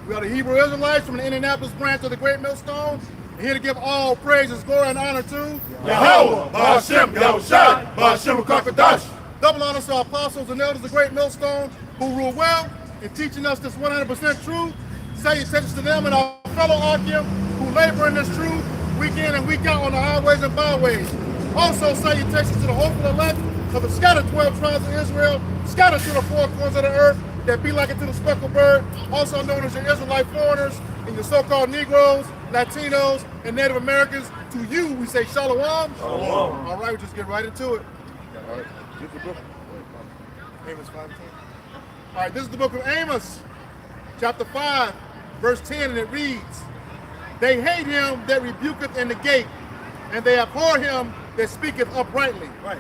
We are the Hebrew Israelites from the Indianapolis branch of the Great Millstone. We're here to give all praises, glory, and honor to Yahweh, Ba'ashem, Yahushai, Ba'ashem Kakadash. double honors to our apostles and elders of the Great Millstone who rule well in teaching us this 100% truth. Salutations to them and our fellow Archeum who labor in this truth week in and week out on the highways and byways. Also salutations to the hopeful elect of the scattered 12 tribes of Israel, scattered to the four corners of the earth, that be like it to the speckled bird, also known as your Israelite foreigners and your so-called Negroes, Latinos, and Native Americans. To you, we say shalom. Shalom. All right, we'll just get right into it. All right, get the book. Amos 5:10. All right, this is the book of Amos, chapter 5, verse 10, and it reads, "They hate him that rebuketh in the gate, and they abhor him that speaketh uprightly." Right,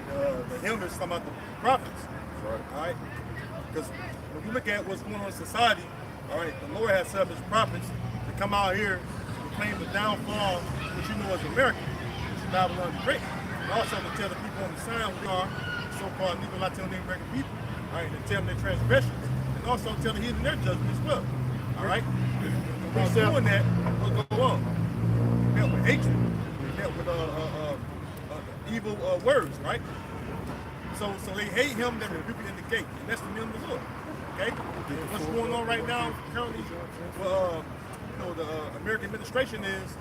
the hymn is talking about the prophets. Right. All right, because when you look at what's going on in society, all right, the Lord has set up his prophets to come out here and claim the downfall, which you know as America, which is Babylon the Great. And also to tell the people on the sign we are so-called Negro, Latino, Native American people, all right, and tell them their transgressions, and also tell the heathen their judgment as well. All right, and while doing that, what go on? Met with hatred, met with evil words, right? So they hate him that rebuke it in the gate, and that's the name of the Lord. Okay? And what's going on right now currently? Well, the American administration is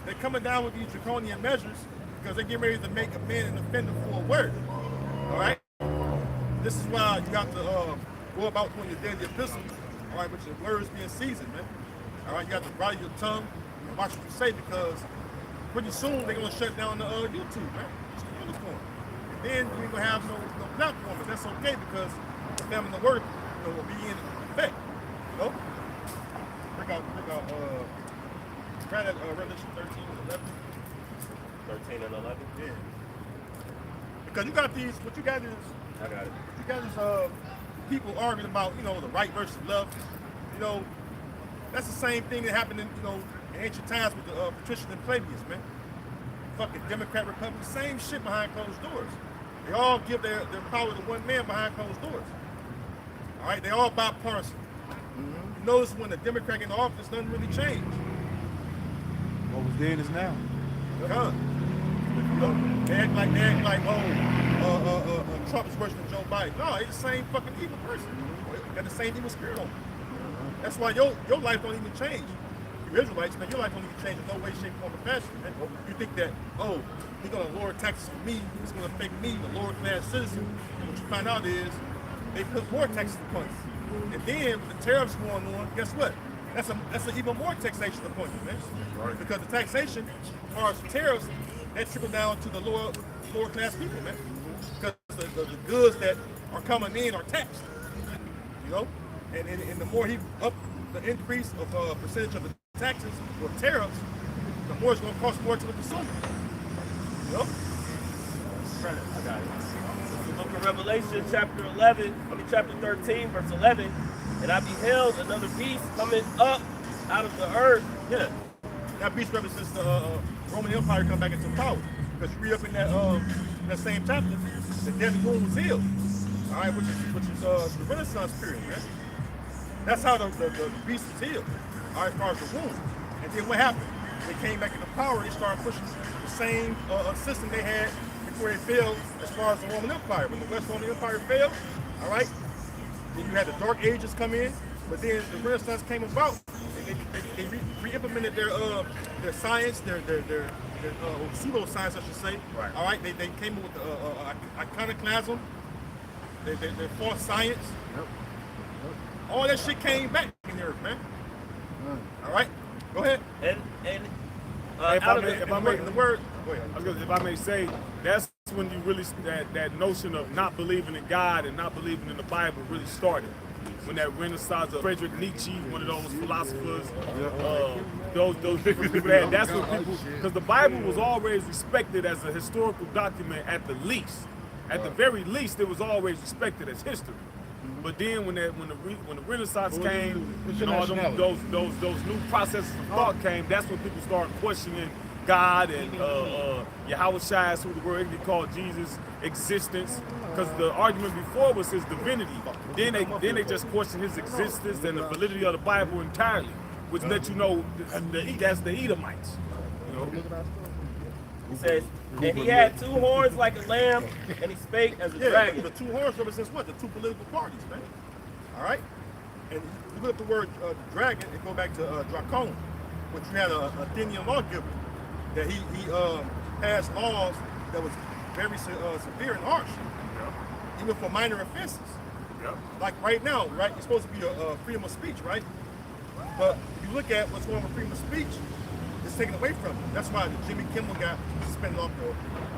they're coming down with these draconian measures because they're getting ready to make a man an offender for a word. All right. This is why you have to go about doing your daily epistle. All right, with your words being seasoned, man. All right, you have to bridle your tongue and watch what you say because pretty soon they're gonna shut down the YouTube, man. It's the unicorn. And then you ain't gonna have no platform, but that's okay because the family and the word will be in effect. You know? Bring out Revelation 13 and 11. 13 and 11? Yeah. Because you got these, what you got is, I got it. you got these people arguing about, the right versus left. That's the same thing that happened in, in ancient times with the patricians and plebeians, man. Fucking Democrat, Republican, same shit behind closed doors. They all give their power to one man behind closed doors. All right, they all bipartisan. Mm-hmm. You notice when the Democrat in office, nothing really changed. What was then is now. They act like Trump is worse than Joe Biden. No, he's the same fucking evil person. Got the same evil spirit on him. That's why your life don't even change. You Israelites, man, your life don't even change in no way, shape, form, or fashion. Man. You think that, he's gonna lower taxes for me, it's gonna affect me, the lower class citizen. And what you find out is they put more taxes upon you. And then with the tariffs going on, guess what? That's an even more taxation upon you, man. Right. Because the taxation, as far as tariffs, that trickle down to the lower class people, man. Because the goods that are coming in are taxed. And the more he up the increase of percentage of the taxes or tariffs, the more it's going to cost more to the consumer. I got it. The book of Revelation, chapter 13, verse 11. And I beheld another beast coming up out of the earth. Yeah. That beast represents the Roman Empire come back into power. Because you read up in that same chapter, the deadly wound was healed. All right, which is the Renaissance period, man. That's how the beast was healed. All right, as far as the wound. And then what happened? They came back into power. They started pushing the same system they had before they failed as far as the Roman Empire. When the West Roman Empire failed, all right, then you had the Dark Ages come in, but then the Renaissance came about, and they re-implemented their science, their pseudo-science, I should say. Right. All right, they came up with iconoclasm, their false science. Yep. All that shit came back in the earth, man. All right, go ahead. And If I may say, that's when you really that notion of not believing in God and not believing in the Bible really started. When that Renaissance of Friedrich Nietzsche, one of those philosophers, those people that, that's what people, because the Bible was always respected as a historical document at the least. At the very least, it was always respected as history. But then when the Renaissance came, and all those new processes of thought came, that's when people started questioning God and Yahushai, who the word can be called Jesus, existence. Because the argument before was his divinity. Then they just questioned his existence and the validity of the Bible entirely. which let you know that's the Edomites. You know? He says, and he had 2 horns like a lamb, and he spake as a dragon. The 2 horns represents what? The 2 political parties, man. All right? And you look at the word dragon and go back to Dracon, which you had a Athenian lawgiver that he passed laws that was very severe and harsh, even for minor offenses. Like right now, right? It's supposed to be a freedom of speech, right? But if you look at what's going on with freedom of speech, it's taken away from it. That's why Jimmy Kimmel got suspended off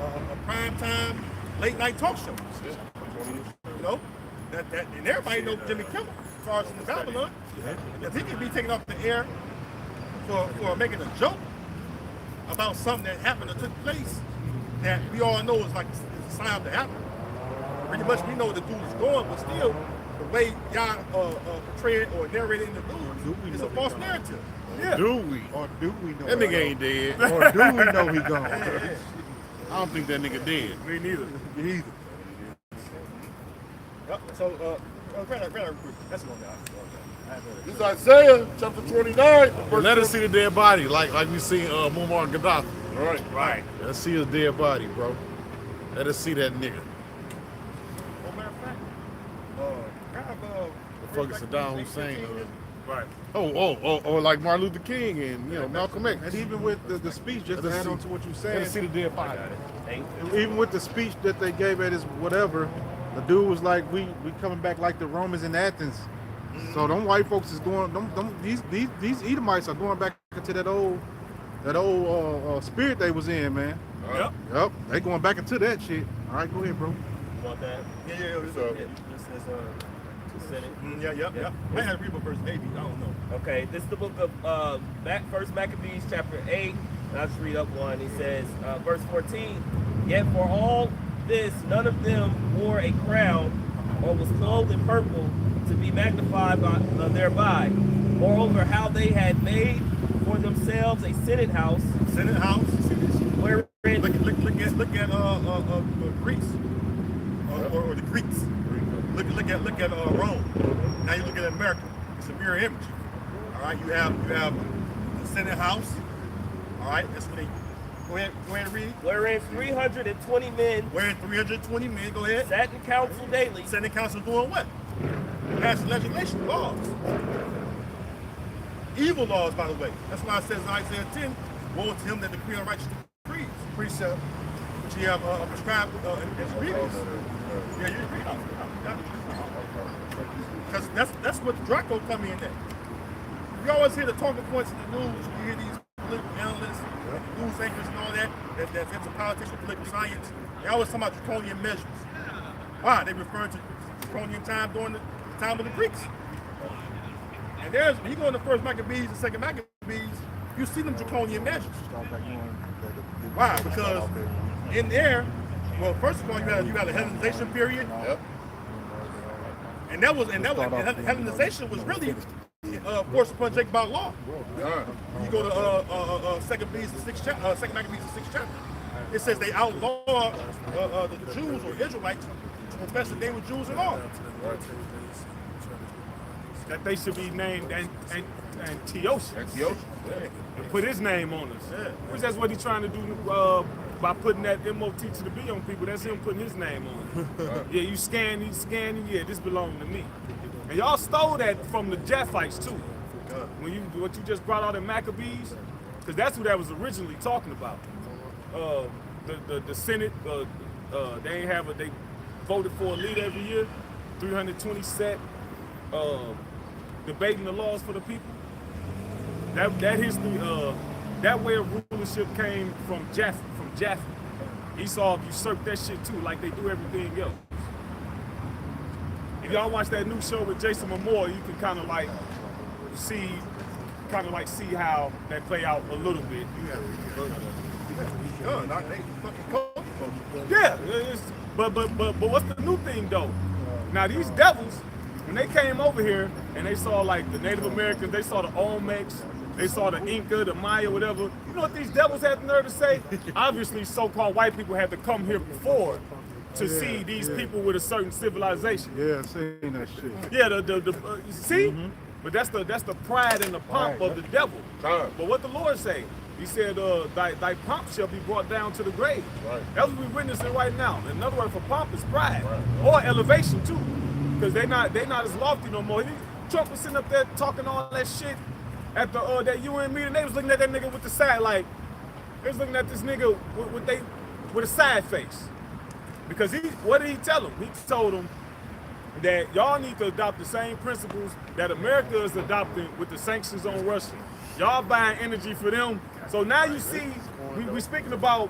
a prime time late night talk show. You know, and everybody knows Jimmy Kimmel as far as in the Babylon. If he can be taken off the air for making a joke about something that happened or took place that we all know is like it's a sign of the happen. Pretty much we know where the dude is going, but still the way y'all portray it or narrate it in the news is a false narrative. Yeah. Do we? Or do we know? That nigga ain't dead. Or do we know he gone? I don't think that nigga dead. Me neither. Me either. Yep. So, that's going down. This is Isaiah chapter 29. verse Let us see the dead body, like we seen Muammar Gaddafi. Right. Let's see his dead body, bro. Let us see that nigga. Well, matter of fact, The fuck is Saddam Hussein? Right. Oh, like Martin Luther King and Malcolm X. And even with the speech, just to add on to what you Let said, us see the dead body. even with the speech that they gave at his whatever, the dude was like, "We coming back like the Romans in Athens." So them white folks is going. These Edomites are going back into that old spirit they was in, man. Yep. They going back into that shit. All right, go ahead, bro. You want that? yeah. This is Senate. Yeah. I had to read verse 80. I don't know. Okay, this is the book of First Maccabees chapter 8. And I'll just read up one. He says, verse 14, yet for all this, none of them wore a crown or was clothed in purple to be magnified thereby. Moreover, how they had made for themselves a Senate house. Senate house. Wherein Look at Greece or the Greeks. Look at Rome. Now you look at America. It's a mirror image. All right, you have the Senate house. All right, that's what they. Go ahead and read. wherein 320 men Wherein 320 men. Go ahead. sat in council daily. Senate council doing what? Passing legislation, laws. Evil laws, by the way. That's why it says in Isaiah 10, woe to him that decree unrighteous decrees. Precept, which you have prescribed as previous. Yeah, you agree. Because that's what Draco come in at. You always hear the talking points in the news. You hear these political analysts, news anchors and all that's into politics and political science. They always talk about draconian measures. Why? They refer to draconian time during the time of the Greeks. And when you go in the first Maccabees and second Maccabees, you see them draconian measures. Why? Because in there, well, first of all, you had a Hellenization period. Yep. And Hellenization was really forced upon Jacob by law. You go to second Maccabees, the sixth chapter. It says they outlawed the Jews or Israelites to profess that they were Jews at all. That they should be named Antiochus. And put his name on us. Yeah. Which that's what he's trying to do by putting that MOT to the B on people. That's him putting his name on it. Yeah, you scanning, yeah, this belongs to me. And y'all stole that from the Japhites too. When what you just brought out in Maccabees, because that's who that was originally talking about. The Senate, they voted for a leader every year, 320 set, debating the laws for the people. That history, that way of rulership came from Jaffa. Esau usurped that shit too, like they do everything else. If y'all watch that new show with Jason Momoa, you can kind of like see how that play out a little bit. Yeah, but what's the new thing though? Now these devils, when they came over here and they saw like the Native Americans, they saw the Olmecs, they saw the Inca, the Maya, whatever. You know what these devils had the nerve to say? Obviously, so-called white people had to come here before to see these people with a certain civilization. Yeah, saying that shit. Yeah, see? But that's the pride and the pomp of the devil. Right. But what the Lord say? He said, thy pomp shall be brought down to the grave. Right. That's what we're witnessing right now. In other words, for pomp is pride. Or elevation too. Because they not as lofty no more. Trump was sitting up there talking all that shit at the that UN meeting. They was looking at that nigga with the side like, they was looking at this nigga with a side face. Because what did he tell them? He told them that y'all need to adopt the same principles that America is adopting with the sanctions on Russia. Y'all buying energy for them. So now you see, we speaking about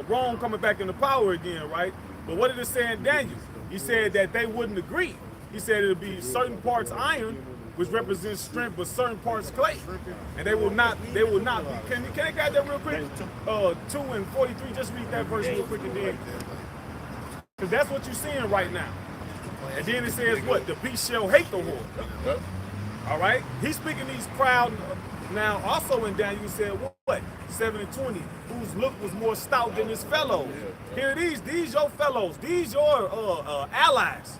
Rome coming back into power again, right? But what did it say in Daniel? He said that they wouldn't agree. He said it'll be certain parts iron, which represents strength, but certain parts clay. And they will not be. Can I get that real quick? 2 and 43, just read that verse real quick and then. Because that's what you're seeing right now. And then it says what? The beast shall hate the whore. All right? He's speaking these proud. Now, also in Daniel, he said what? 7 and 20, whose look was more stout than his fellows. Here these your fellows, these your allies.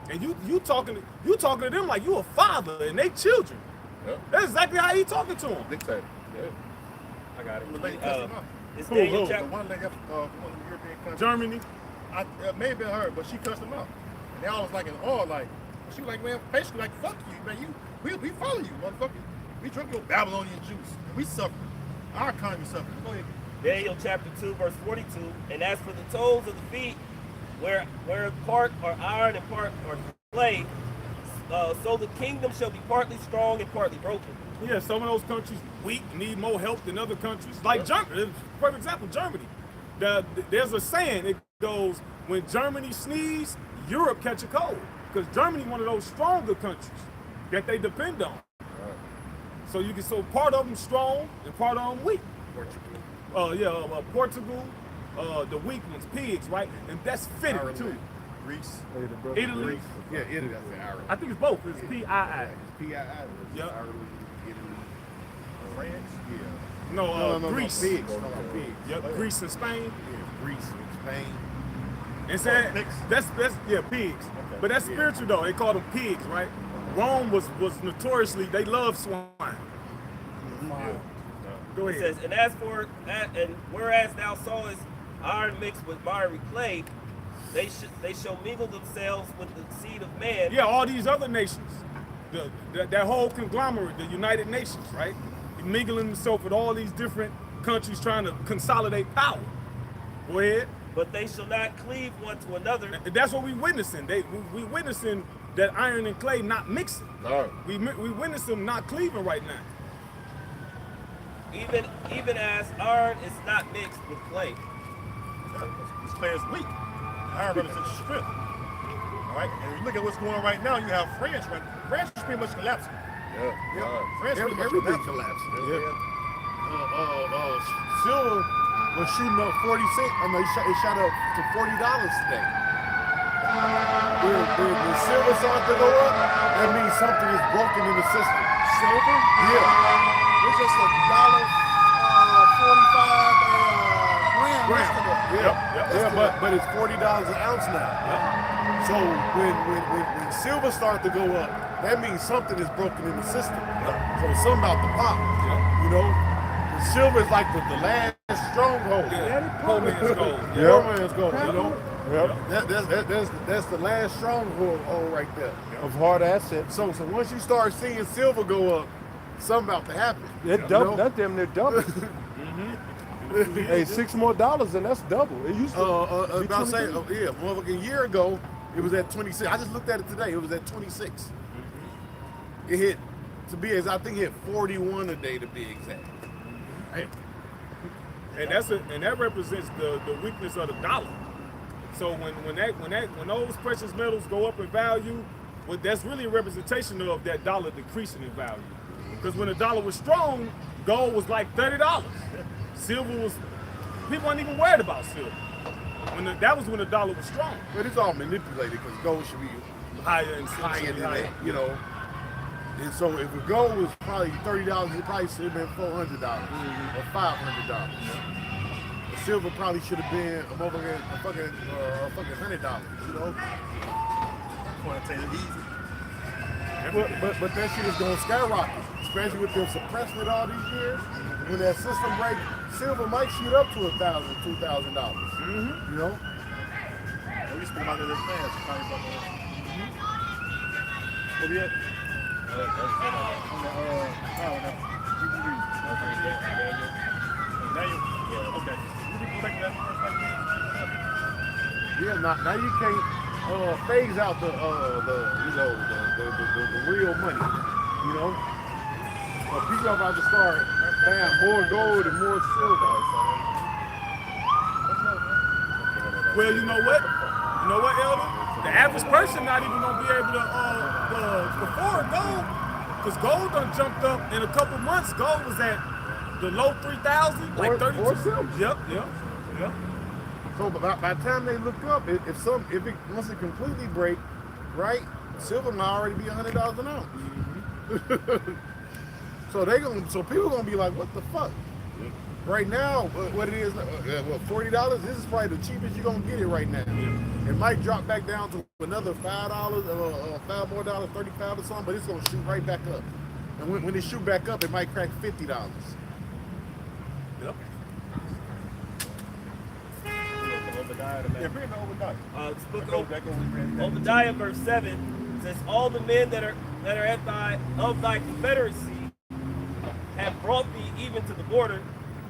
And you talking to them like you a father and they children. That's exactly how he talking to them. Dictator. I got it. The lady cussed him out. It's Who? Daniel The chapter. one lady, one of the European countries. Germany. It may have been her, but she cussed him out. And they all was like in awe, like, she was like, man, basically like, fuck you, man. We follow you, motherfucker. We drink your Babylonian juice. We suffer. Our economy suffers. Go ahead. Daniel chapter 2, verse 42. And as for the toes of the feet, where part are iron and part are clay, so the kingdom shall be partly strong and partly broken. Yeah, some of those countries weak, need more help than other countries. Like Germany, for example, Germany. There's a saying, it goes, when Germany sneezes, Europe catch a cold. Because Germany one of those stronger countries that they depend on. So part of them strong and part of them weak. Portugal, the weak ones, pigs, right? And that's fitting too. Greece. Italy. Yeah, Italy. That's the Ireland. I think it's both. It's PII. It's PII. Yeah. Ireland, Italy, France. yeah. No, No, Greece. pigs. No, pigs. Yep, Greece and Spain. Yeah, Greece and Spain. And said pigs. that's pigs. But that's spiritual though. They call them pigs, right? Rome was notoriously, they love swine. Go It ahead. says, and whereas thou sawest iron mixed with miry clay, they shall mingle themselves with the seed of man. Yeah, all these other nations, that whole conglomerate, the United Nations, right? Mingling themselves with all these different countries trying to consolidate power. Go ahead. But they shall not cleave one to another. And that's what we witnessing. We witnessing that iron and clay not mixing. All right. We witness them not cleaving right now. Even as iron is not mixed with clay. This clay is weak. Iron represents strength. All right. And if you look at what's going on right now, you have France. Right? France is pretty much collapsing. Yeah. All right. France pretty much Everything collapsing. collapsed. Silver was shooting up 46. I mean, it shot up to $40 today. When silver starts to go up, that means something is broken in the system. Silver? Yeah. It's just $1.45 gram. Yeah, but it's $40 an ounce now. So when silver starts to go up, that means something is broken in the system. So it's something about the pop. You know, the silver is like the last stronghold. Poor man's gold. Poor man's gold. You know. That's the last stronghold right there Of hard assets. So once you start seeing silver go up, something about to happen. That double, that damn near double. Hey, $6 more and that's double. It used to be about to say, 23. a year ago, it was at 26. I just looked at it today. It was at 26. It hit, to be exact, I think it hit 41 a day to be exact. And that represents the weakness of the dollar. So when those precious metals go up in value, well, that's really a representation of that dollar decreasing in value. Because when the dollar was strong, gold was like $30. Silver was, people weren't even worried about silver. That was when the dollar was strong. But it's all manipulated because gold should be Higher and higher than that, you know. And so if the gold was probably $30, it probably should have been $400 or $500. The silver probably should have been a fucking $100, you know. I want to take it easy. But that shit is gonna skyrocket, especially with them suppressing it all these years. When that system break, silver might shoot up to $1,000, $2,000. You know? We used to be out of this man. What we at? Okay. Yeah, now you can't phase out the real money. You know, people are about to start buying more gold and more silver. Well, you know what? Elder? The average person not even gonna be able to afford gold, because gold done jumped up in a couple months. Gold was at the low 3,000, like 32. Or silver. Yep. So by the time they look up, if it once it completely break, right, silver might already be $100 an ounce. So people gonna be like, what the fuck? Right now, what it is, $40. This is probably the cheapest you're gonna get it right now. It might drop back down to another $5, $5 more, 35 or something, but it's gonna shoot right back up. And when it shoot back up, it might crack $50. Yep. Yeah, bring the Obadiah. This book of Obadiah, verse 7 says, "All the men that are at thy confederacy have brought thee even to the border.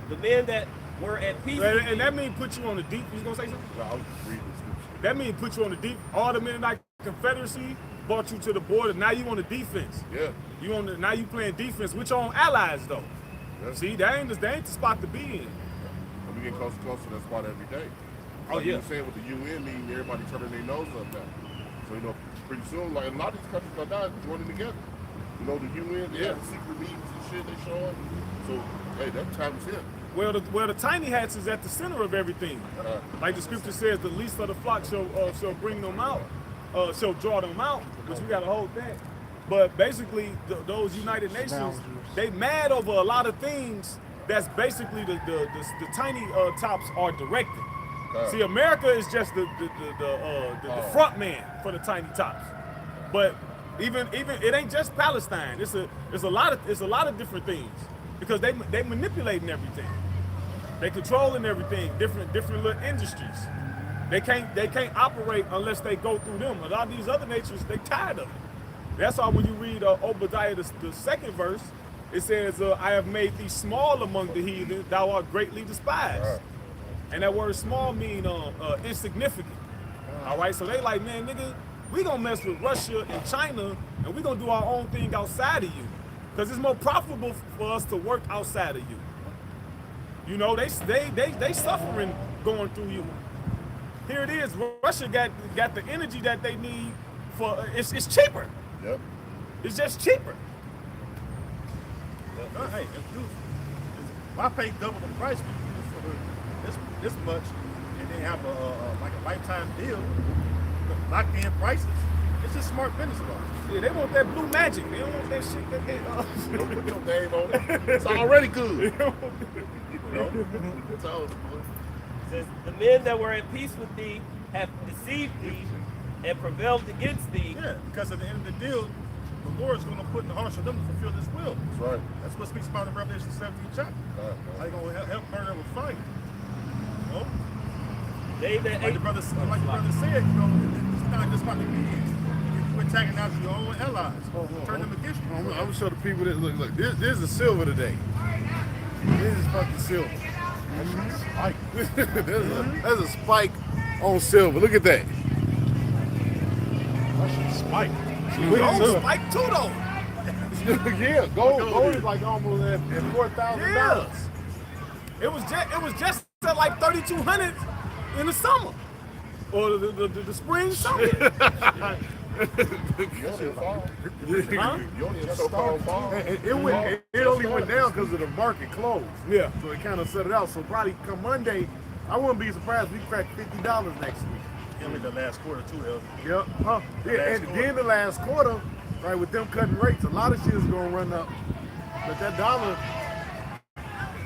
The men that were at peace." And that means put you on the deep. You gonna say something? No, I was reading the scripture. That means put you on the deep. All the men in that confederacy brought you to the border. Now you on the defense. Yeah. Now you playing defense with your own allies though. Yeah. See, that ain't the spot to be in. And we get closer and closer to that spot every day. Oh, Like yeah. you were saying with the UN meeting, everybody turning their nose up now. So, pretty soon, like a lot of these countries are now joining together. The UN, they have secret meetings and shit they showing. So, hey, that time is here. Well, the tiny hats is at the center of everything. Like the scripture says, the least of the flock shall bring them out, shall draw them out, which we got to hold that. But basically, those United Nations, they mad over a lot of things. That's basically the tiny tops are directed. See, America is just the front man for the tiny tops. But even it ain't just Palestine. It's a lot of different things, because they manipulating everything. They controlling everything. Different little industries. They can't operate unless they go through them. A lot of these other nations, they tired of it. That's why when you read Obadiah the second verse, it says, "I have made thee small among the heathen; thou art greatly despised." And that word "small" mean insignificant. All right, so they like, man, nigga, we gonna mess with Russia and China, and we gonna do our own thing outside of you, because it's more profitable for us to work outside of you. You know, they suffering going through you. Here it is. Russia got the energy that they need for. It's cheaper. Yep. It's just cheaper. Hey, why pay double the price for this much and then have a lifetime deal, locked in prices? It's just smart business law. Yeah, they want that blue magic. They don't want that shit that they. Don't put your name on it. It's already good. It's all. It says, "The men that were at peace with thee have deceived thee and prevailed against thee." Yeah, because at the end of the deal, the Lord is going to put in the hearts of them to fulfill His will. That's right. That's what speaks about in Revelation 17 chapter. How you going to help burn them with fire? You know? They that Like the brother said, it's not just about the kids. You're attacking out your own allies. Turn them against you. I'm gonna show the people that look. This is silver today. This is fucking silver. Spike. That's a spike on silver. Look at that. That's a spike. Gold spike too though. Yeah, gold is like almost at $4,000. It was just at like 3,200 in the summer, or the spring summer. It only went down because of the market closed. Yeah. So it kind of set it out. So probably come Monday, I wouldn't be surprised if we crack $50 next week. In the last quarter too, Elder. Yep. And then the last quarter, right, with them cutting rates, a lot of shit is gonna run up. But that dollar,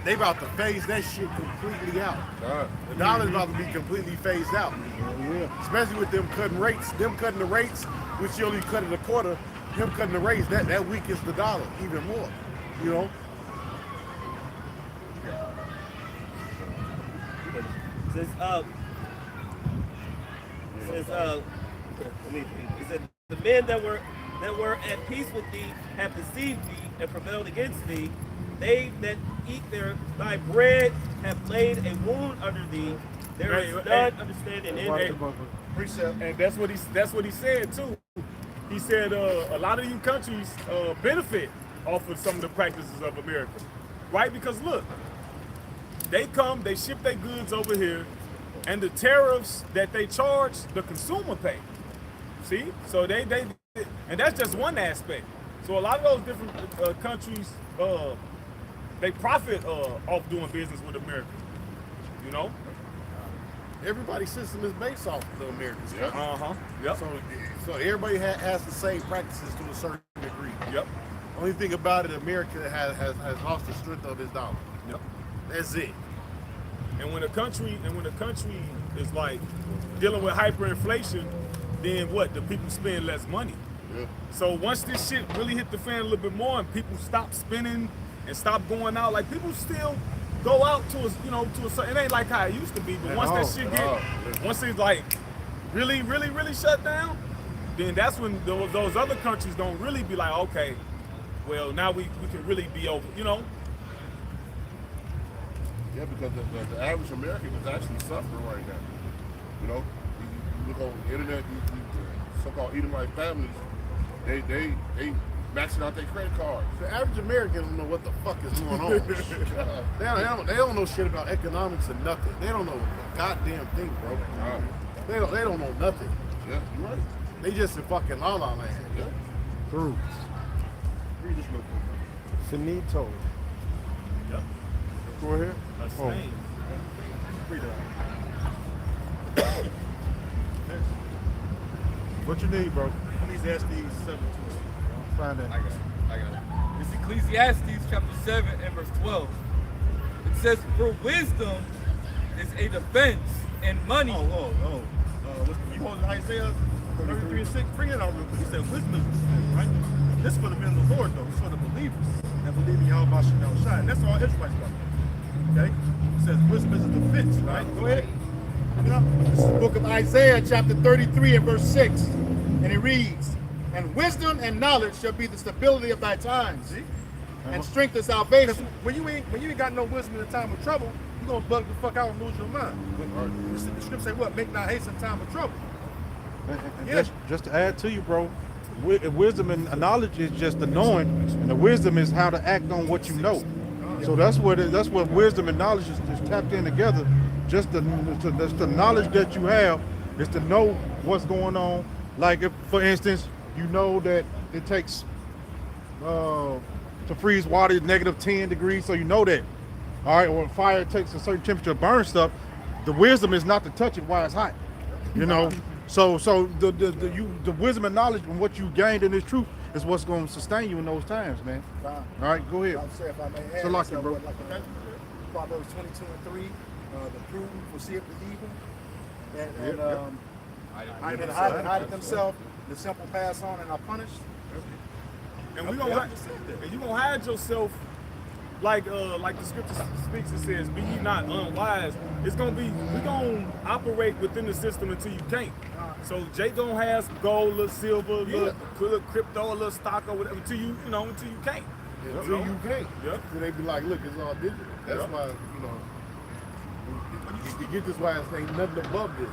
they about to phase that shit completely out. The dollar's about to be completely phased out. Especially with them cutting rates. Them cutting the rates, which you only cut it a quarter, him cutting the rates, that weakens the dollar even more. You know? It said the men that were at peace with thee have deceived thee and prevailed against thee. They that eat thy bread have laid a wound under thee. There is none understanding in thee. Precept, and that's what he said too. He said a lot of these countries benefit off of some of the practices of America, right? Because look, they come, they ship their goods over here, and the tariffs that they charge, the consumer pay. See, so they and that's just one aspect. So a lot of those different countries, they profit off doing business with America. You know. Everybody's system is based off of the Americans. Yeah. Yep. So everybody has the same practices to a certain degree. Yep. Only thing about it, America has lost the strength of its dollar. Yep. That's it. And when a country is like dealing with hyperinflation, then what? The people spend less money. Yeah. So once this shit really hit the fan a little bit more, and people stop spending and stop going out, like people still go out to a certain, it ain't like how it used to be, but once that shit once it's like really shut down, then that's when those other countries don't really be like, okay, well now we can really be over, you know. Yeah, because the average American is actually suffering right now. You know, you look on the internet, these so-called Edomite families, they maxing out their credit cards. The average American don't know what the fuck is going on. they don't know shit about economics or nothing. They don't know a goddamn thing, bro. They don't know nothing. Yeah, you're right. They just in fucking la la land. Yeah. True. Read this real quick. Finito. Yep. Go ahead. That's Oh. same. Read it. What you need, bro? Ecclesiastes 7:2. Find that. I got it. It's Ecclesiastes chapter 7 and verse 12. It says, for wisdom is a defense and money. You holding Isaiah 33:6? Bring it out real quick. He said wisdom is defense, right? This is for the men of the Lord, though. It's for the believers that believe in Yahweh Shai. And that's all Israelites got. Okay? It says wisdom is a defense, right? Go ahead. This is the book of Isaiah, chapter 33 and verse 6. And it reads, and wisdom and knowledge shall be the stability of thy times, and strength of salvation. When you ain't got no wisdom in the time of trouble, you're gonna bug the fuck out and lose your mind. The scripture say what? Make not haste in time of trouble. And Yeah. just to add to you, bro, wisdom and knowledge is just the knowing, and the wisdom is how to act on what you know. So that's what wisdom and knowledge is tapped in together. Just the knowledge that you have is to know what's going on. Like if, for instance, you know that it takes to freeze water is -10 degrees, so you know that. All right, or fire takes a certain temperature to burn stuff. The wisdom is not to touch it while it's hot. You know. So the wisdom and knowledge and what you gained in this truth is what's going to sustain you in those times, man. Fine. All right, go ahead. I'll say if I may add, So like it, bro. like Proverbs 22 and 3, the prudent foreseeth the evil, and hide themselves, the simple pass on and are punished. And you gonna hide yourself like the scripture speaks. It says, "Be ye not unwise." It's gonna be we gonna operate within the system until you can't. So Jay gonna have some gold, little silver, little crypto, a little stock or whatever until you can't. Until you can't. Yep. So they be like, look, it's all digital. That's why, you get this why it's ain't nothing above this.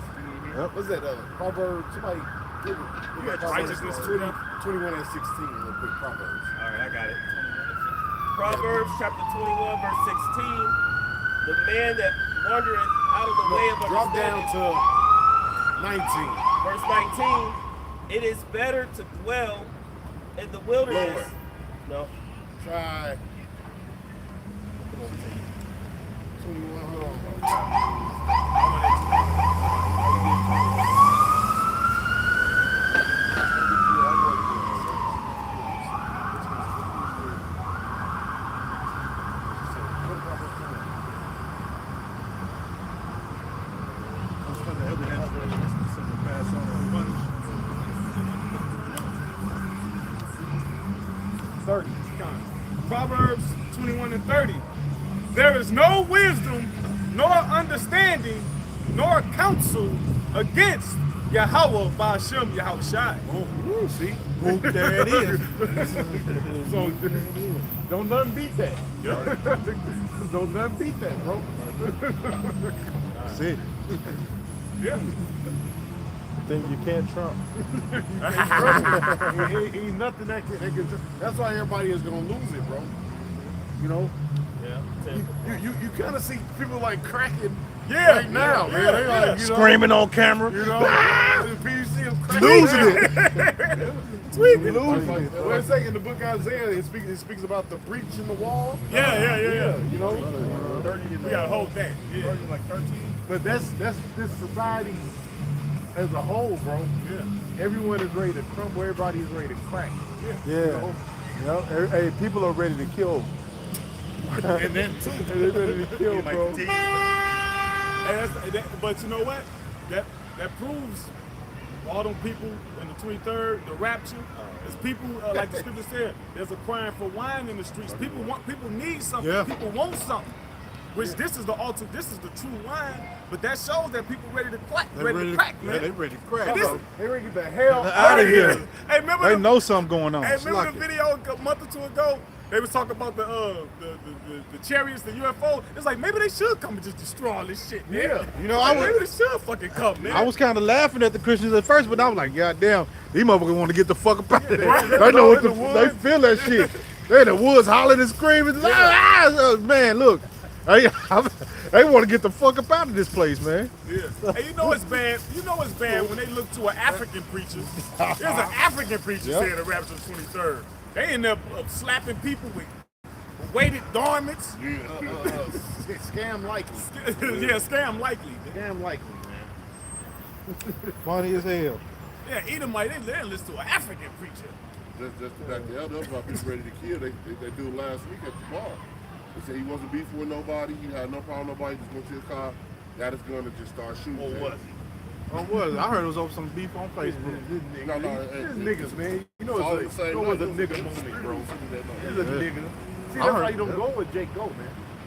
Yep. What's that? Proverbs, somebody give it. Righteousness 21 and 16, real quick, Proverbs. All right, I got it. Proverbs chapter 21, verse 16. The man that wandereth out of the way of Drop down understanding. to 19. Verse 19. It is better to dwell in the wilderness. No. Try 21, hold on. Proverbs 21 and 30. There is no wisdom, nor understanding, nor counsel against Yahweh Ba'ashem Yahushai. Oh, see? Boom, there it is. So, don't nothing beat that. Don't nothing beat that, bro. That's it. Yeah. Think you can't trump. Ain't nothing that can that's why everybody is gonna lose it, bro. You know? Yeah. You kind of see people like cracking Yeah, now, man. They like, you know, Screaming on camera. you know, you see them cracking Losing now. it. Losing it. What it's saying in the book of Isaiah, it speaks about the breach in the wall. Yeah. You know? We gotta hold that. Yeah. Like 13. But that's this society as a whole, bro. Yeah. Everyone is ready to crumble. Everybody is ready to crack. Yeah. Yep. Hey, people are ready to kill. And then too. They're ready to kill, bro. But you know what? That proves all them people in the 23rd, the rapture. There's people like the scripture said. There's a crying for wine in the streets. People need something. Yeah. People want something. Which this is the ultimate. This is the true wine. But that shows that people ready to crack. Ready to crack, man. Yeah, they ready to crack. And this- bro. They ready to get the hell Out of here. Hey, remember They the, know something going on. hey, It's remember like the it. video a month or two ago? They was talking about the chariots, the UFO. It's like maybe they should come and just destroy all this shit, man. Yeah. You know, I maybe was, they should fucking come, man. I was kind of laughing at the Christians at first, but I was like, God damn, these motherfuckers want to get the fuck up out of there. They know what they feel that shit. They in the woods hollering and screaming. Man, look. They want to get the fuck up out of this place, man. Yeah. Hey, you know it's bad. You know it's bad when they look to an African preacher. There's an African preacher Yep. saying the rapture of the 23rd. They end up slapping people with weighted garments. Scam likely. Yeah, scam likely. Scam likely, man. Funny as hell. Yeah, Edomite, they didn't listen to an African preacher. Just to back the other up about people ready to kill, they do it last week at the bar. They said he wasn't beefing with nobody, he had no problem with nobody, just went to his car, got his gun and just started shooting. Or at was him. Oh, what? I heard it was over some beef on Facebook. No, These niggas, man. You know all it's the a, same you know it's a night. nigga moment, bro. It's a Yeah. nigga. See, I that's heard- why you don't go with Jake Go, man.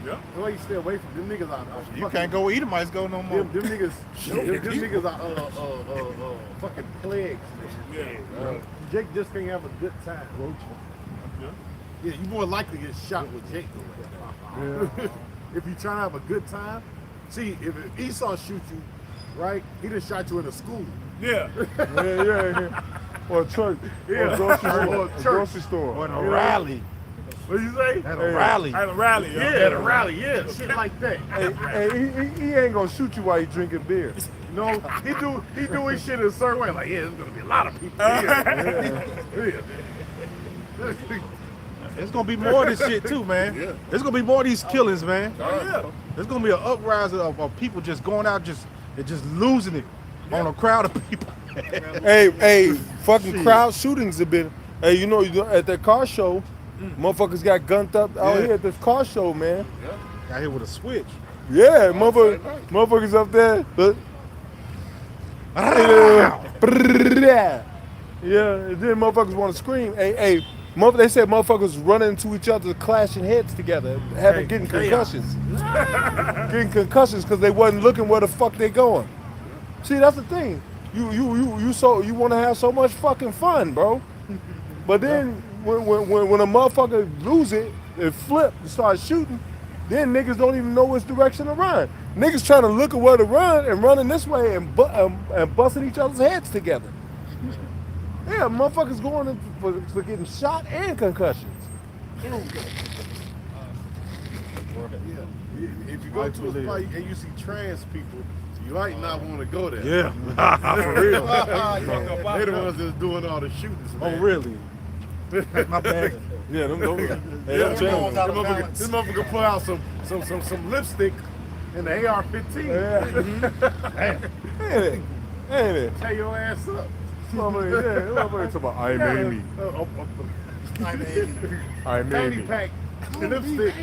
Yeah. That's why you stay away from them niggas. You can't go where Edomites go no more. Them niggas. Them niggas are fucking plagues, man. Yeah. Jake just can't have a good time, bro. Yeah, you more likely to get shot with Jake. If you trying to have a good time, see if Esau shoot you, right? He just shot you in a school. Yeah. Yeah. Or a church. Yeah. Or a grocery Or store. a church. Grocery store. Or in a rally. What you say? At a rally. At a rally. Yeah, at a rally. Yeah, shit like that. Hey, he ain't gonna shoot you while you drinking beer. No, he do his shit in a certain way. Like, yeah, there's gonna be a lot of people here. There's gonna be more of this shit too, man. Yeah. There's gonna be more of these killings, man. Yeah. There's gonna be an uprising of people just going out just losing it on a crowd of people. Hey, fucking crowd shootings have been. Hey, you know at that car show, motherfuckers got gunned up out Yeah. here at this car show, man. Got hit with a switch. Yeah, motherfuckers up there. But, yeah, and then motherfuckers want to scream. Hey, they said motherfuckers running into each other, clashing heads together, getting concussions. Getting concussions because they wasn't looking where the fuck they going. See, that's the thing. You want to have so much fucking fun, bro. But then when a motherfucker lose it, and flip and start shooting, then niggas don't even know which direction to run. Niggas trying to look at where to run and running this way and busting each other's heads together. Yeah, motherfuckers going in for getting shot and concussions. If you go to a fight and you see trans people, you might not want to go there. Yeah, for real. They're the ones that's doing all the shootings, Oh, man. really? My bad. Yeah, them This motherfucker pull out some lipstick in the AR-15. Ain't it? Tear your ass up. Motherfucker talking about, I'm Amy. I'm Fanny Amy. pack, lipstick,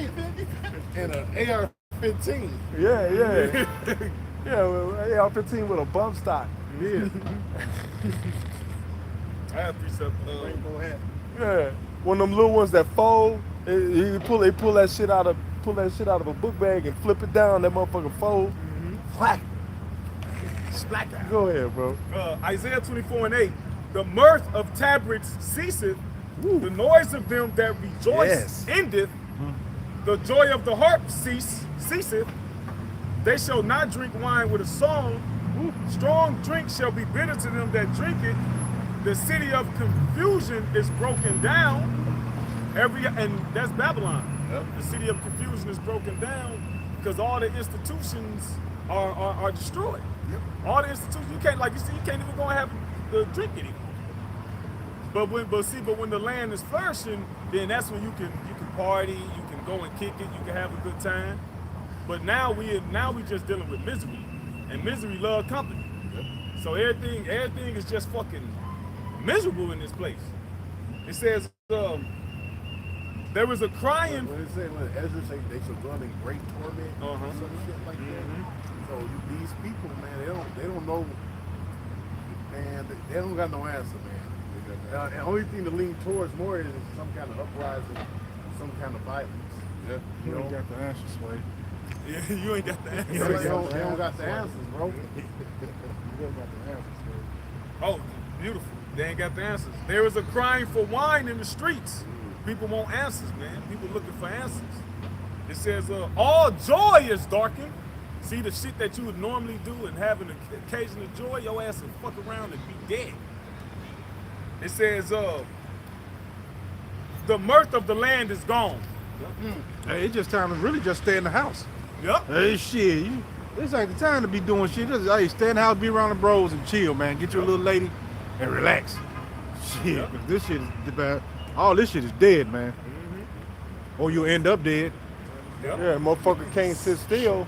and an AR-15. Yeah. Yeah, well, AR-15 with a bump stock. Yeah. I have precept. Rainbow hat. Yeah. one of them little ones that fold. They pull that shit out of a book bag and flip it down. That motherfucker fold. Whack. Splack. Go ahead, bro. Isaiah 24:8. The mirth of tabrets ceaseth, the noise of them that rejoice endeth, the joy of the harp ceaseth. They shall not drink wine with a song. Strong drink shall be bitter to them that drink it. The city of confusion is broken down. And that's Babylon. Yep. The city of confusion is broken down because all the institutions are destroyed. Yep. All the institutions, you can't, like you see, you can't even go and have the drink anymore. But when the land is flourishing, then that's when you can party, you can go and kick it, you can have a good time. But now we just dealing with misery, and misery love company. So everything is just fucking miserable in this place. It says there was a crying. When Ezra say they shall dwell in great torment, some shit like that. So these people, man, they don't know, man. They don't got no answer, man. The only thing to lean towards more is some kind of uprising, some kind of violence. Yeah, you ain't got the answer, Sway. Yeah, you ain't got the answer. They don't got the answers, bro. You ain't got the answer, Sway. Oh, beautiful. They ain't got the answers. There is a crying for wine in the streets. People want answers, man. People looking for answers. It says, all joy is darkened. See, the shit that you would normally do and have an occasion of joy, your ass will fuck around and be dead. It says, the mirth of the land is gone. Hey, it's just time to really just stay in the house. Yep. Hey, shit, this ain't the time to be doing shit. Hey, stay in the house, be around the bros and chill, man. Get your little lady and relax. Shit, 'cause this shit is bad. All this shit is dead, man. Or you'll end up dead. Yep. Yeah, motherfucker can't sit still.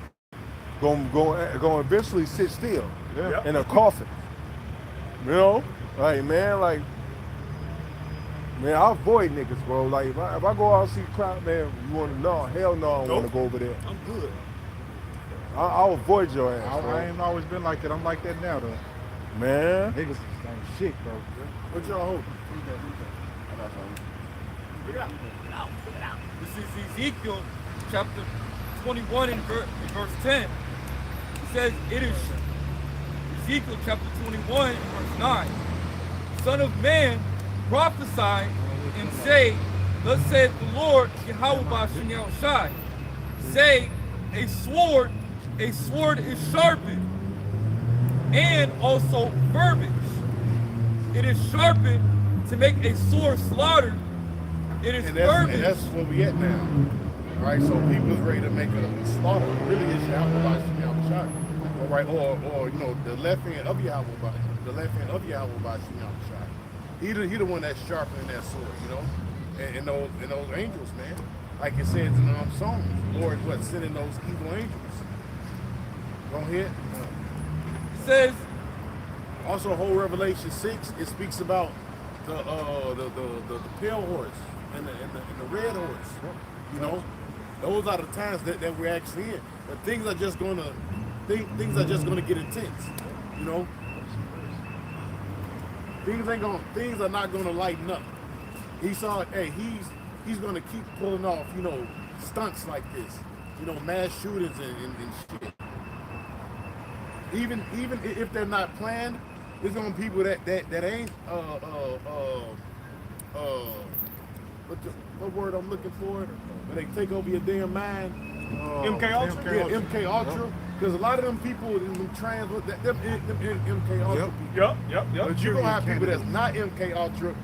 Gonna eventually sit still in a coffin. You know, like man, I avoid niggas, bro. Like if I go out and see a crowd, man, you want to know? Hell no, I don't want to go over there. I'm good. I'll avoid your ass, bro. I ain't always been like that. I'm like that now, though. Man, Niggas ain't shit, bro. What y'all holding? This is Ezekiel chapter 21 and verse 10. It says, it is Ezekiel chapter 21 and verse 9. Son of man, prophesy and say, thus saith the Lord, Yahweh Ba'ashem Yahushai. Say, a sword is sharpened, and also verbiage. It is sharpened to make a sword slaughter. It is And verbiage. that's where we at now. All right, so people is ready to make a slaughter. Really, it's Yahweh Ba'ashem Yahushai. All right, or you know, the left hand of Yahweh Ba'ashem Yahushai. He the one that's sharpening that sword, you know, and those angels, man. Like it says in the Psalms, Lord, what sending those evil angels. Go ahead. It says, Also, whole Revelation 6, it speaks about the pale horse and the red horse. You know, those are the times that we're actually in. But things are just gonna get intense. You know, things are not gonna lighten up. He's gonna keep pulling off, you know, stunts like this. You know, mass shootings and shit. Even if they're not planned, there's gonna be people that ain't what word I'm looking for? When they take over your damn mind. MK Ultra? Yeah, MK Ultra. Because a lot of them people in trans, them MK Ultra people. Yep. But you're gonna have people that's not MK Ultra.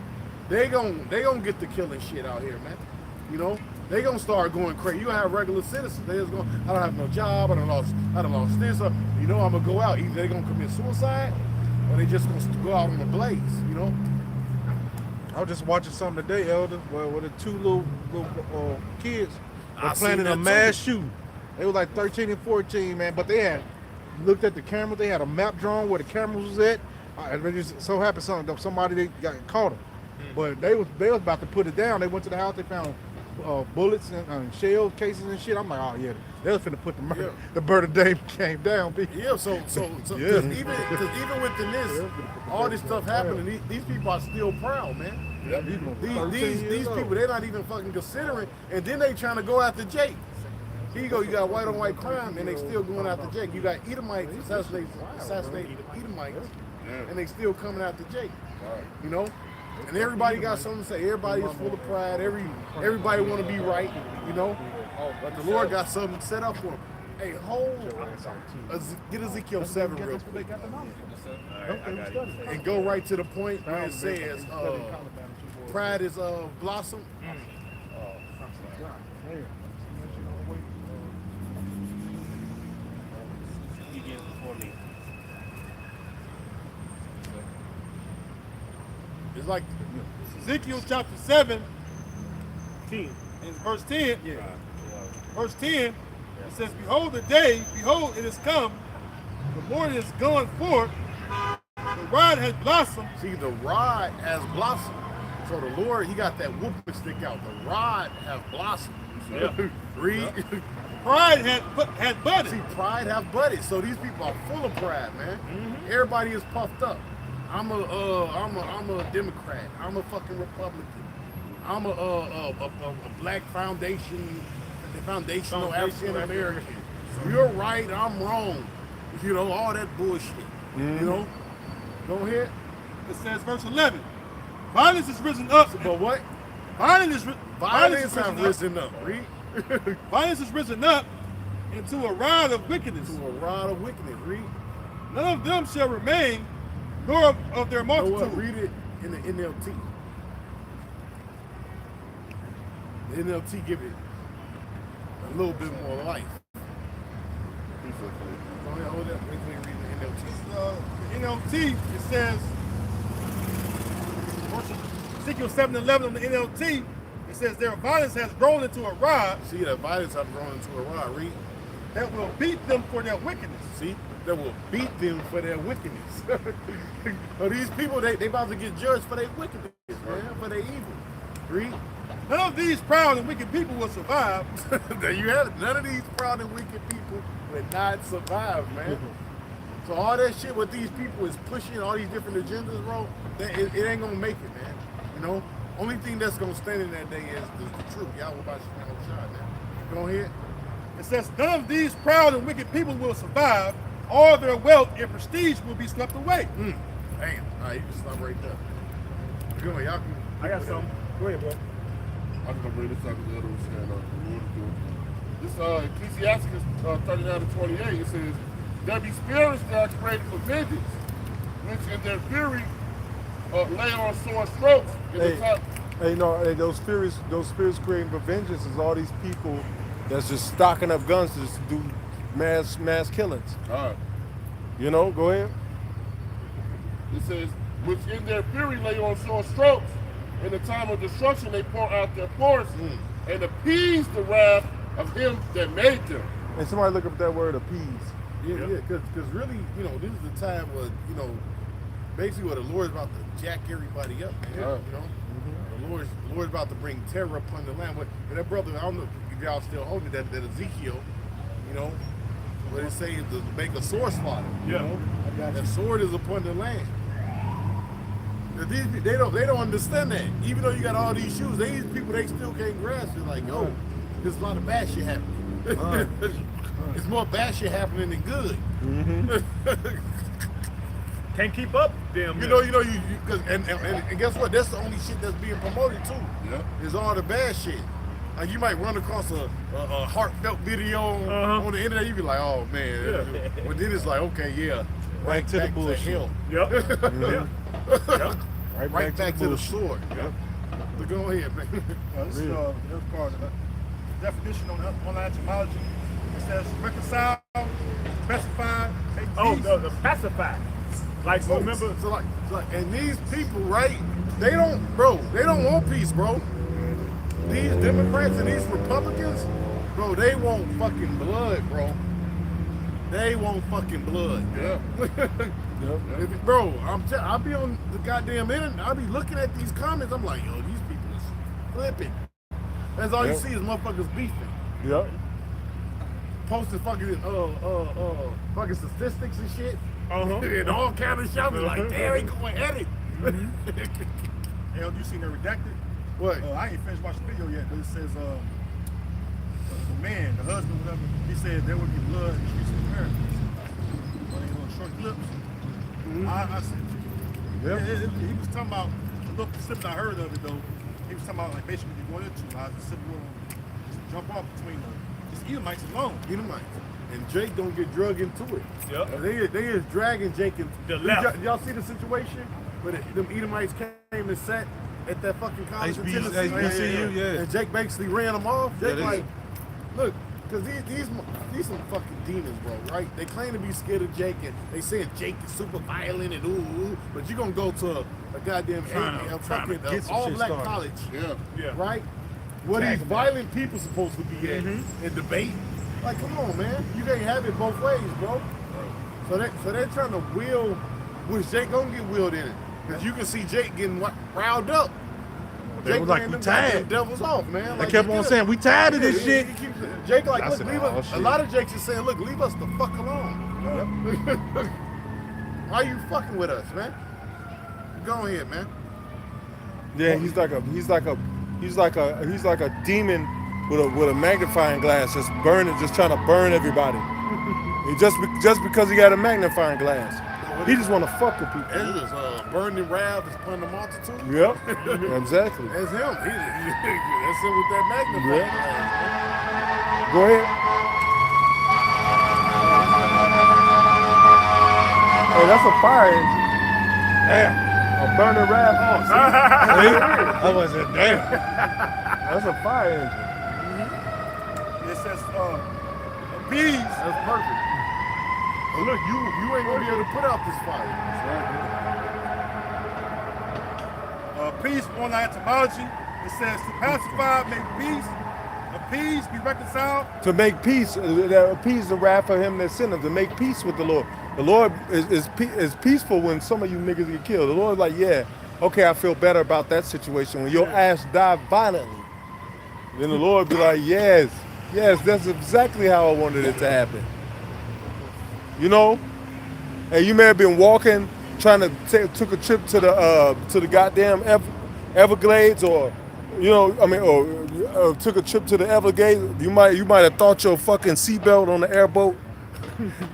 They gonna get the killing shit out here, man. You know, they gonna start going crazy. You gonna have regular citizens. They just going, I don't have no job. I done lost this. So, you know, I'm gonna go out. Either they gonna commit suicide, or they just gonna go out in the blaze. You know. I was just watching something today, Elder, where the two little kids were planning a mass shooting. They were like 13 and 14, man, but they had looked at the camera. They had a map drawn where the cameras was at. It just so happened somebody they got caught them, but they was about to put it down. They went to the house. They found bullets and shell cases and shit. I'm like, oh yeah, they was finna put the bird of day came down. B. Yeah, so even within this, all this stuff happening, these people are still proud, man. These people, they're not even fucking considering, and then they trying to go after Jake. Here you go, you got white on white crime, and they still going after Jake. You got Edomites, assassinating Edomites, and they still coming after Jake. You know? And everybody got something to say. Everybody is full of pride. Everybody want to be right, you know? But the Lord got something set up for them. Hey, get Ezekiel 7 real quick. And go right to the point where it says pride is blossom. He gets before me. It's like Ezekiel chapter 7, and verse 10. Yeah. Verse 10, it says, behold the day, behold it is come, the morning is going forth, the rod has blossomed. See, the rod has blossomed. So the Lord, he got that whooping stick out. The rod has blossomed. Yeah. Read. Pride had budded. See, pride have budded. So these people are full of pride, man. Everybody is puffed up. I'm a Democrat. I'm a fucking Republican. I'm a black foundational African American. You're right, I'm wrong. You know, all that bullshit. You know? Go ahead. It says, verse 11, violence is risen up. But what? Violence have risen up. Read. Violence is risen up into a rod of wickedness. To a rod of wickedness. Read. None of them shall remain, nor of their multitude. Read it in the NLT. The NLT give it a little bit more life. Hold up. Wait till you read the NLT. The NLT, it says, Ezekiel 7:11 on the NLT, it says their violence has grown into a rod. See, that violence has grown into a rod. Read. That will beat them for their wickedness. See, that will beat them for their wickedness. So these people, they about to get judged for their wickedness, man, for their evil. Read. None of these proud and wicked people will survive. There you have it. None of these proud and wicked people will not survive, man. So all that shit with these people is pushing all these different agendas, bro. It ain't gonna make it, man. You know, only thing that's gonna stand in that day is the truth. Y'all about to stand on shot now. Go ahead. It says none of these proud and wicked people will survive. All their wealth and prestige will be swept away. Damn. All right, you can stop right there. Go ahead, y'all can. I got something. Go ahead, bro. I'm gonna bring this up because the other was saying, this Ecclesiastes 39-28, it says, there be spirits that are created for vengeance, which in their fury lay on sore strokes in the top. Hey, those spirits creating for vengeance is all these people that's just stocking up guns to just do mass killings. All right. You know, go ahead. It says, which in their fury lay on sore strokes. In the time of destruction, they pour out their force and appease the wrath of him that made them. And somebody look up that word appease. Yeah, because really, you know, this is the time where, you know, basically where the Lord's about to jack everybody up, man. You know, the Lord's about to bring terror upon the land. But that brother, I don't know if y'all still holding that Ezekiel, you know, what it says to make a sword slaughter. You know, that sword is upon the land. They don't understand that. Even though you got all these shoes, these people, they still can't grasp it. Like, yo, there's a lot of bad shit happening. It's more bad shit happening than good. Can't keep up, damn. You know, and guess what? That's the only shit that's being promoted too. Yeah. Is all the bad shit. Like you might run across a heartfelt video on the internet, you be like, oh man. But then it's like, okay, right to the bullshit. Hell. Yep. Right back to the sword. Yep. So go ahead, man. This is part of the definition on online etymology. It says reconcile, specify, make peace. The pacify. Like, remember? So like, and these people, right? They don't want peace, bro. These Democrats and these Republicans, bro, they want fucking blood, bro. They want fucking blood. Yeah. Bro, I'll be on the goddamn internet. I'll be looking at these comments. I'm like, yo, these people is flipping. That's all you see is motherfuckers beefing. Yep. Posting fucking fucking statistics and shit. And all kind of shit. I'm like, damn, he going at it. you seen that redacted? What? I ain't finished watching the video yet, but it says the man, the husband, whatever, he said there would be blood in the streets of America. But they little short clips. I said, he was talking about a little snippet I heard of it though. He was talking about like basically what you're going into. How the civil war jump off between just Edomites alone. Edomites. And Jake don't get drug into it. Yep. They is dragging Jake into The left. Y'all see the situation where them Edomites came and sat at that fucking college in Tennessee? HBCU, yeah. And Jake basically ran them off. Jake Yeah, like, look, because these some fucking demons, bro, right? They claim to be scared of Jake, and they saying Jake is super violent and ooh, but you're gonna go to a goddamn fucking all-black college, Yeah. right? Where these violent people supposed to be at and debate. Like, come on, man. You can't have it both ways, bro. So they're trying to wheel, which Jake gonna get wheeled in it. Because you can see Jake getting riled up. They was like, ran we them tired. goddamn devils off, man. They kept on saying, we tired of this shit. Jake like, I look, said, leave oh, us. A shit. lot of Jakes is saying, look, leave us the fuck alone. Why you fucking with us, man? Go ahead, man. Yeah, he's like a demon with a magnifying glass, just trying to burn everybody. Just because he got a magnifying glass, he just want to fuck with people. It's just burning wrath is upon the multitude. Yep, exactly. That's him. That's him with that magnifying glass. Go ahead. Hey, that's a fire engine. Damn, a burning wrath. I wasn't damn. That's a fire engine. It says bees. That's perfect. But look, you ain't gonna be able to put out this fire. Peace on our etymology. It says to pacify, make peace, appease, be reconciled. To make peace, appease the wrath of him that sinned, to make peace with the Lord. The Lord is peaceful when some of you niggas get killed. The Lord's like, yeah, okay, I feel better about that situation. When your ass die violently, then the Lord be like, yes, that's exactly how I wanted it to happen. You know? And you may have been walking, trying to took a trip to the goddamn Everglades, or took a trip to the Everglades. You might have thought your fucking seatbelt on the airboat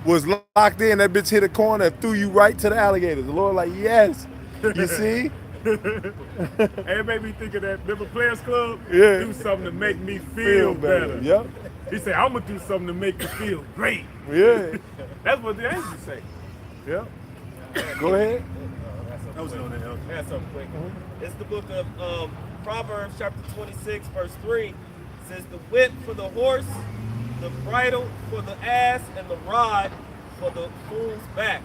was locked in. That bitch hit a corner and threw you right to the alligators. The Lord like, yes, you see? And it made me think of that. Remember Players Club? Yeah. Do something to make me feel better. Yep. He said, I'm gonna do something to make you feel great. Yeah. That's what the angels say. Yep. Go ahead. That was on there. That's something quick. It's the book of Proverbs chapter 26, verse 3. It says, the whip for the horse, the bridle for the ass, and the rod for the fool's back.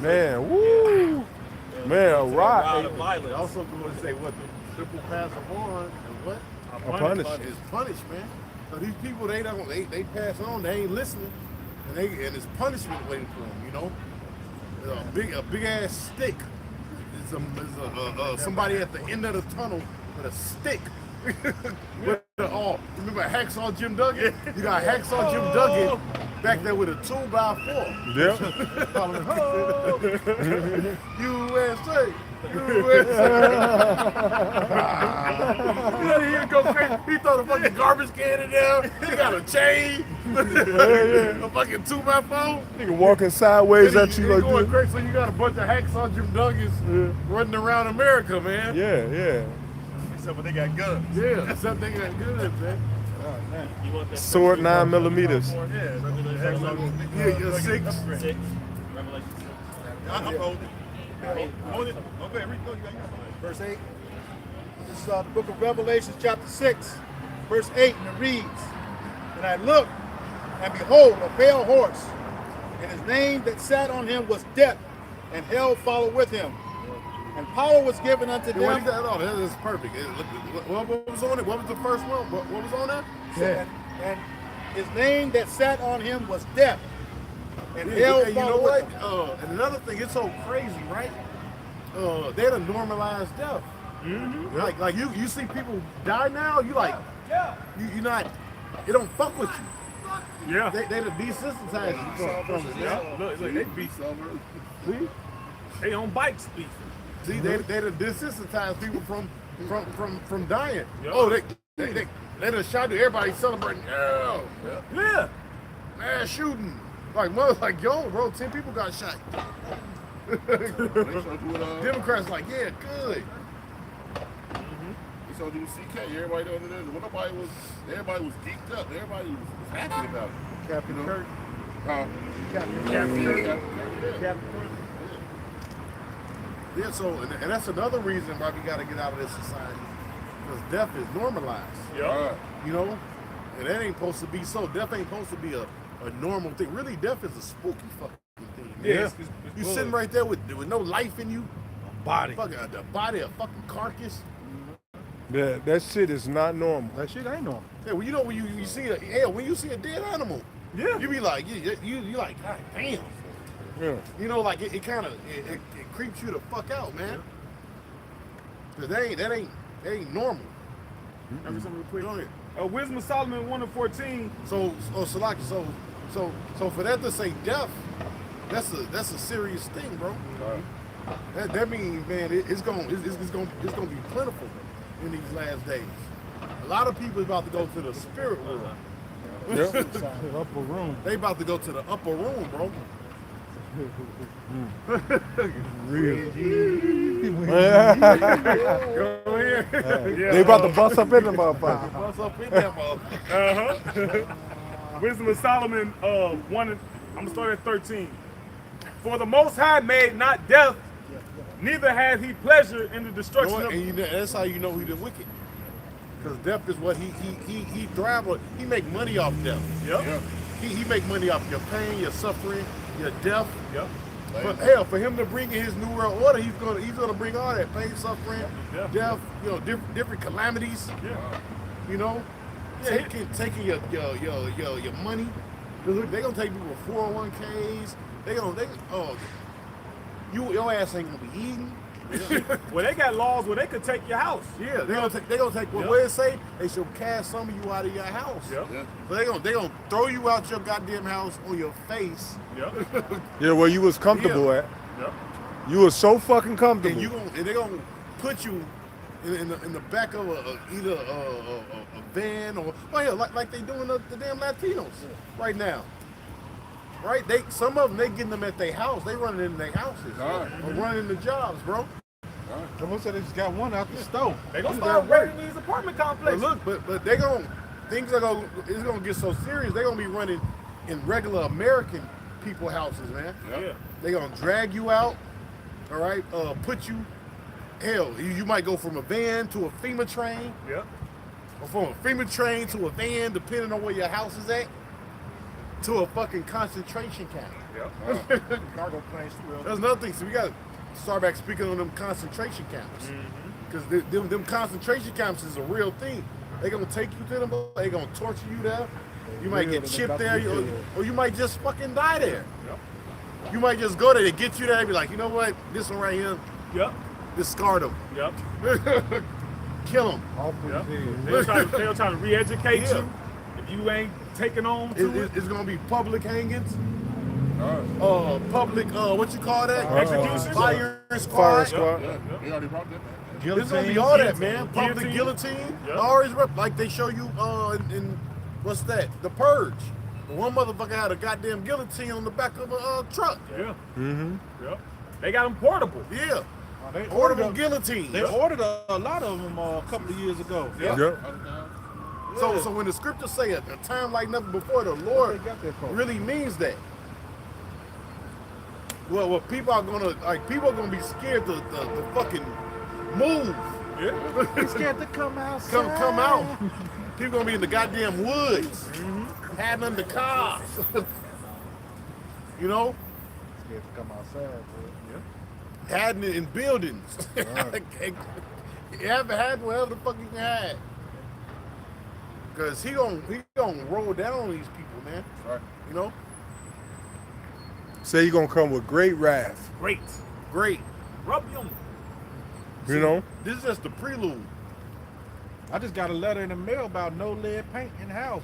Man, woo. Man, a Rod of rod. violence. They also going to say what the triple pass of on and what? A punishment. Is punished, man. So these people they pass on, they ain't listening, and it's punishment waiting for them, you know. A big ass stick. It's somebody at the end of the tunnel with a stick. Remember Hacksaw Jim Duggan? You got Hacksaw Jim Duggan back there with a 2x4. Yep. USA. He go crazy. He throw the fucking garbage can in there. He got a chain. A fucking 2x4. Nigga walking sideways at you like going this. crazy. So you got a bunch of Hacksaw Jim Duggans running around America, man. Except when they got guns. Yeah, except they got good, man. You want that Sword 9 millimeters. Yeah, Yeah, 6. 6. Revelation 6. I'm holding. Hold it. Okay, read. Go. You got Verse 8. This is the book of Revelation, chapter 6, verse 8, and it reads, and I looked, and behold, a pale horse, and his name that sat on him was Death, and hell followed with him. And power was given unto them. What is that? Oh, that is perfect. What was on it? What was the first one? What was on that? And his name that sat on him was Death, and hell you know followed what? with him. And another thing, it's so crazy, right? They done normalized death. Like you see people die now, you like, you not, it don't fuck with you. Yeah. They done desensitized you from it. Look, they beef. See? They on bikes beef. See, they done desensitized people from dying. Yep. Oh, they done shot you. Everybody celebrating. Yeah. Yeah. Mass shooting. Like, mother, like, yo, bro, 10 people got shot. They showed you what, Democrats like, yeah, good. they showed you with CK. Everybody under there. When everybody was geeked up. Everybody was happy about it. Captain You know? Kirk. Captain Kirk. Captain Kirk. Yeah, so, and that's another reason why we got to get out of this society. Because death is normalized. Yeah. You know? And that ain't supposed to be so. Death ain't supposed to be a normal thing. Really, death is a spooky fucking thing. Man. Yeah. You sitting right there with no life in you. Body. Fucking the body, a fucking carcass. Yeah, that shit is not normal. That shit ain't normal. Yeah, well, you know when you see when you see a dead animal, Yeah. you be like, you like, God damn. Yeah. You know, like it kind of it creeps you the fuck out, man. Cause that ain't normal. Let me something real quick. Go ahead. Wisdom of Solomon 1:14. So for that to say death, that's a serious thing, bro. That means, man, it's gonna be plentiful in these last days. A lot of people is about to go to the spirit world. The upper room. They about to go to the upper room, bro. Go ahead. They about to bust up in the motherfucker. What's up in that motherfucker? Wisdom of Solomon 1. I'm gonna start at 13. For the Most High made not death, neither had he pleasure in the destruction of. And that's how you know he's the wicked. Because death is what he thrives on. He make money off death. Yep. Yeah. He make money off your pain, your suffering, your death. Yep. But hell, for him to bring in his new world order, he's gonna bring all that pain, suffering, Yeah. death, you know, different calamities. Yeah. You know, Yeah, taking your money. They gonna take people with 401ks. Your ass ain't gonna be eating. Well, they got laws where they could take your house. Yeah, they gonna take Yep. what it say. They should cast some of you out of your house. Yep. Yeah. So they gonna throw you out your goddamn house on your face, Yep. Yeah, where you was comfortable at. Yep. You was so fucking comfortable. and they gonna put you in the back of either a van or like they doing the damn Latinos right now. Right? Some of them they getting them at their house. They running in their houses Alright. or running the jobs, bro. Someone said they just got one out the stove. They gonna You start damn right. raiding these apartment But complexes. look, but they it's gonna get so serious. They gonna be running in regular American people houses, man. Yeah. They gonna drag you out, all right? Put you, hell, you might go from a van to a FEMA train, Yep. or from a FEMA train to a van, depending on where your house is at, to a fucking concentration camp. Yep. Cargo planes too. That's another thing. So we gotta start back speaking on them concentration camps, because them concentration camps is a real thing. They gonna take you to them. They gonna torture you there. You might get chipped there, or you might just fucking die there. Yep. You might just go there, they get you there, and be like, you know what? This one right here, Yep. discard them, Yep. kill them. Off with Yep. his head. They'll try to re-educate Yeah. you. If you ain't taking on to it. It's gonna be public hangings, Alright. public what you call that? Execution? Fire Fire squad. squad. Yeah. They already brought that back. It's gonna be all that, man. Public guillotine. Yeah. Always like they show you in what's that? The Purge. One motherfucker had a goddamn guillotine on the back of a truck. Yeah. Mm-hmm. Yep. They got them portable. Yeah. They Portable guillotine. They ordered a lot of them a couple of years ago. Yeah. Yep. So when the scriptures say a time like never before, the Lord They got that for. really means that. Well, people are gonna be scared to fucking move. Yeah. Scared to come outside. Come out. People gonna be in the goddamn woods, hiding under cars. You know, Scared to come outside, boy. hiding in buildings. You ever had whatever the fuck you can hide. Cause he gonna roll down on these people, man. Right. You know, Say you gonna come with great wrath. Great. great. Rub them. You know? This is just the prelude. I just got a letter in the mail about no lead paint in the house.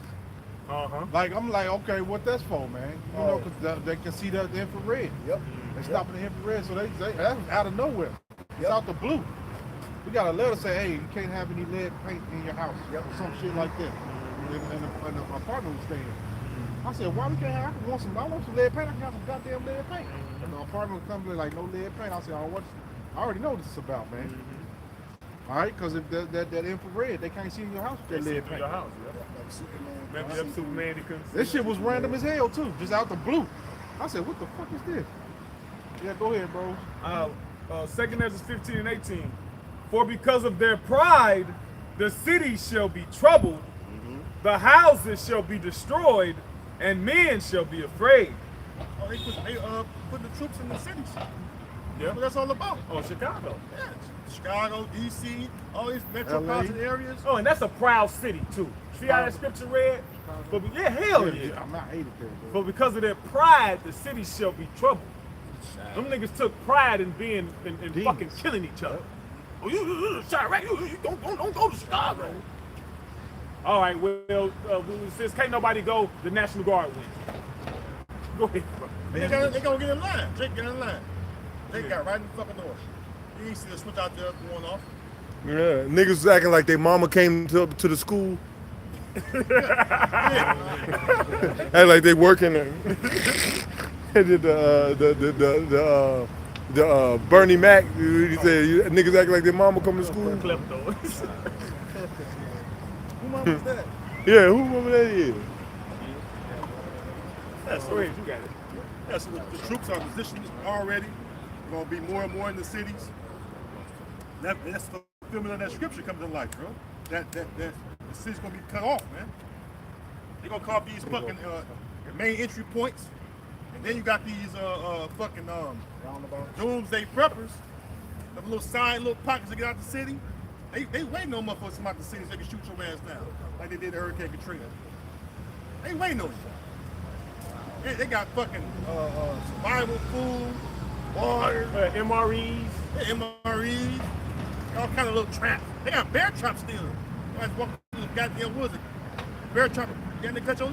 Uh-huh. Like, I'm like, okay, what that's for, man? You know, because they can see the infrared. Yep. They stopping the infrared, so they that's out of nowhere. It's out the blue. We got a letter say, hey, you can't have any lead paint in your house. Or some shit like that. And my partner was staying. I said, why we can't have? I want some lead paint. I can have some goddamn lead paint. And my partner was coming like, no lead paint. I said, I already know what this is about, man. All right, because if that infrared, they can't see in your house with that lead paint. Your house, Remember that Superman? He couldn't see. This shit was random as hell too, just out the blue. I said, what the fuck is this? Yeah, go ahead, bro. 2 Ezra 15 and 18. For because of their pride, the city shall be troubled, the houses shall be destroyed, and men shall be afraid. Oh, they put the troops in the cities. Yeah, What that's all about. Oh, Chicago. Yeah, Chicago, DC, all these metropolitan areas. Oh, and that's a proud city too. See how that scripture read? But yeah, hell yeah. I'm not hating there, bro. But because of their pride, the city shall be troubled. Them niggas took pride in being in fucking killing each other. Oh, you Chirac, you don't go to Chicago. All right, well, since can't nobody go, the National Guard wins. Go ahead, bro. They gonna get in line. Jake, get in line. They got right in the fucking door. You ain't see the switch out there going off. Yeah, niggas was acting like their mama came to the school. Act like they working there. And the Bernie Mac, he said niggas act like their mama come to school. Kleptos. Who mama is that? Yeah, who mama that is? That's Go ahead, you got it. That's the troops are positioned already. Gonna be more and more in the cities. That's the fulfillment of that scripture comes to life, bro. That the city's gonna be cut off, man. They gonna carve these fucking main entry points, and then you got these fucking doomsday preppers, the little side little pockets to get out the city. They waiting on motherfuckers to come out the city so they can shoot your ass down, like they did in Hurricane Katrina. They waiting on you. They got fucking survival food, water, MREs. MREs, all kind of little traps. They got bear traps still. You guys walk through the goddamn woods. Bear trap, getting to cut your leg.